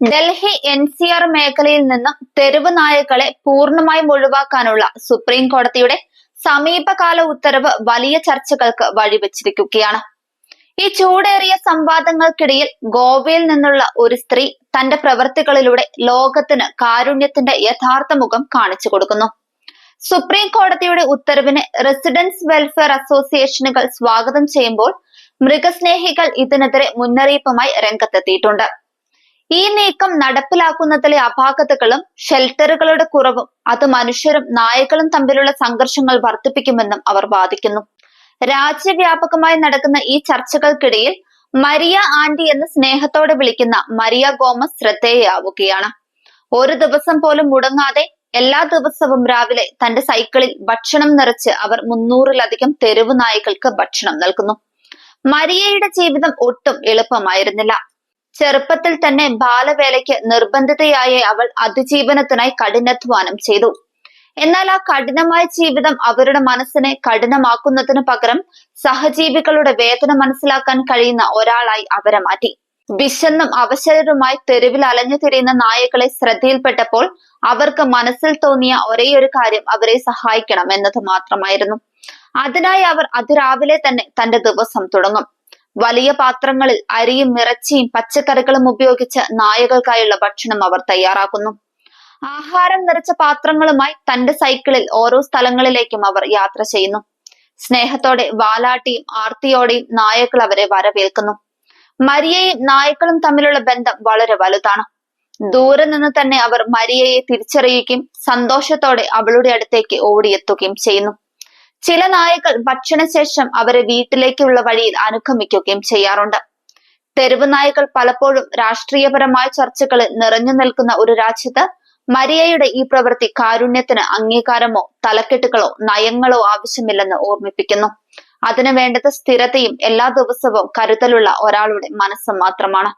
Delhi NCR മേഖലയിൽ നിന്നും തെരുവ് നായകളെ പൂർണ്ണമായും ഒഴിവാക്കാനുള്ള സുപ്രീം കോടതിയുടെ സമീപകാല ഉത്തരവ് വലിയ ചർച്ചകൾക്ക് വഴിവെച്ചിരിക്കുകയാണ്. ഈ ചൂടേറിയ സംവാദങ്ങൾക്കിടയിൽ ഗോവയിൽ നിന്നുള്ള ഒരു സ്ത്രീ തന്റെ പ്രവൃത്തികളിലൂടെ ലോകത്തിന് കാരുണ്യത്തിന്റെ യഥാർത്ഥ മുഖം കാണിച്ചു കൊടുക്കുന്നു. സുപ്രീം കോടതിയുടെ ഉത്തരവിനെ റെസിഡൻസ് വെൽഫെയർ അസോസിയേഷനുകൾ സ്വാഗതം ചെയ്യുമ്പോൾ മൃഗസ്നേഹികൾ ഇതിനെതിരെ മുന്നറിയിപ്പുമായി രംഗത്തെത്തിയിട്ടുണ്ട്. ഈ നീക്കം നടപ്പിലാക്കുന്നതിലെ അപാകതകളും ഷെൽട്ടറുകളുടെ കുറവും അത് മനുഷ്യരും നായകളും തമ്മിലുള്ള സംഘർഷങ്ങൾ വർദ്ധിപ്പിക്കുമെന്നും അവർ വാദിക്കുന്നു. രാജ്യവ്യാപകമായി നടക്കുന്ന ഈ ചർച്ചകൾക്കിടയിൽ മരിയ ആന്റി എന്ന് സ്നേഹത്തോടെ വിളിക്കുന്ന മരിയ ഗോമസ് ശ്രദ്ധേയയാവുകയാണ്. ഒരു ദിവസം പോലും മുടങ്ങാതെ എല്ലാ ദിവസവും രാവിലെ തന്റെ സൈക്കിളിൽ ഭക്ഷണം നിറച്ച് അവർ 300-ലധികം തെരുവ് നായ്ക്കൾക്ക് ഭക്ഷണം നൽകുന്നു. മരിയയുടെ ജീവിതം ഒട്ടും എളുപ്പമായിരുന്നില്ല. ചെറുപ്പത്തിൽ തന്നെ ബാലവേലയ്ക്ക് നിർബന്ധിതയായ അവൾ അതിജീവനത്തിനായി കഠിനാധ്വാനം ചെയ്തു. എന്നാൽ ആ കഠിനമായ ജീവിതം അവരുടെ മനസ്സിനെ കഠിനമാക്കുന്നതിനു പകരം സഹജീവികളുടെ വേദന മനസ്സിലാക്കാൻ കഴിയുന്ന ഒരാളായി അവരെ മാറ്റി. വിശന്നും അവശരുമായി തെരുവിൽ അലഞ്ഞു തിരിയുന്ന നായകളെ ശ്രദ്ധയിൽപ്പെട്ടപ്പോൾ അവർക്ക് മനസ്സിൽ തോന്നിയ ഒരേയൊരു കാര്യം അവരെ സഹായിക്കണം എന്നത് മാത്രമായിരുന്നു. അതിനായി അവർ അതിരാവിലെ തന്നെ തന്റെ ദിവസം തുടങ്ങും. വലിയ പാത്രങ്ങളിൽ അരിയും ഇറച്ചിയും പച്ചക്കറികളും ഉപയോഗിച്ച് നായകൾക്കായുള്ള ഭക്ഷണം അവർ തയ്യാറാക്കുന്നു. ആഹാരം നിറച്ച പാത്രങ്ങളുമായി തന്റെ സൈക്കിളിൽ ഓരോ സ്ഥലങ്ങളിലേക്കും അവർ യാത്ര ചെയ്യുന്നു. സ്നേഹത്തോടെ വാലാട്ടിയും ആർത്തിയോടെയും നായകൾ അവരെ വരവേൽക്കുന്നു. മരിയയും നായക്കളും തമ്മിലുള്ള ബന്ധം വളരെ വലുതാണ്. ദൂരെ നിന്ന് തന്നെ അവർ മരിയയെ തിരിച്ചറിയുകയും സന്തോഷത്തോടെ അവളുടെ അടുത്തേക്ക് ഓടിയെത്തുകയും ചെയ്യുന്നു. ചില നായകൾ ഭക്ഷണശേഷം അവരെ വീട്ടിലേക്കുള്ള വഴിയിൽ അനുഗമിക്കുകയും ചെയ്യാറുണ്ട്. തെരുവ് നായകൾ പലപ്പോഴും രാഷ്ട്രീയപരമായ ചർച്ചകളിൽ നിറഞ്ഞു നിൽക്കുന്ന ഒരു രാജ്യത്ത് മരിയയുടെ ഈ പ്രവൃത്തി കാരുണ്യത്തിന് അംഗീകാരമോ തലക്കെട്ടുകളോ നയങ്ങളോ ആവശ്യമില്ലെന്ന് ഓർമ്മിപ്പിക്കുന്നു. അതിനു വേണ്ടത് സ്ഥിരതയും എല്ലാ ദിവസവും കരുതലുള്ള ഒരാളുടെ മനസ്സും മാത്രമാണ്.